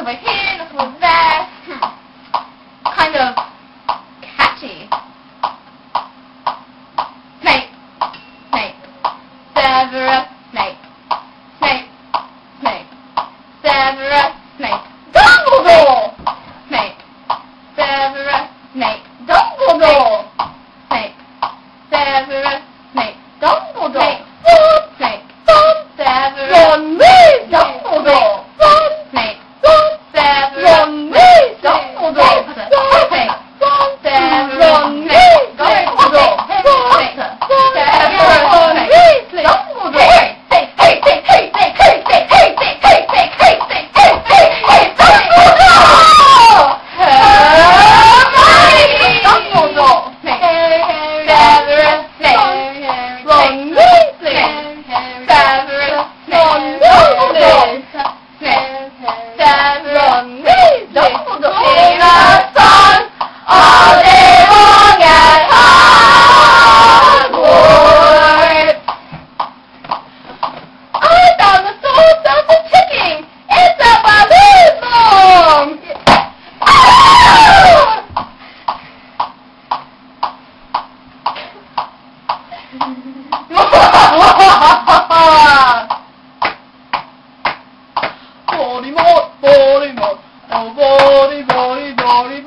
over here, look over there. Kind of catchy. Snape, Snape, Severus Snape, Snape, Snape, Severus Snape, Dumbledore, Snape, Severus Snape, Dumbledore, Snape, Severus Snape, Dumbledore, Snape, Severus, Ron Weasley, Dumbledore, Snape, Severus, Ron Weasley, Dumbledore, Snape, Severus, Ron Weasley, Dumbledore, Voldemort, Voldemort, oh Voldemort, Voldemort,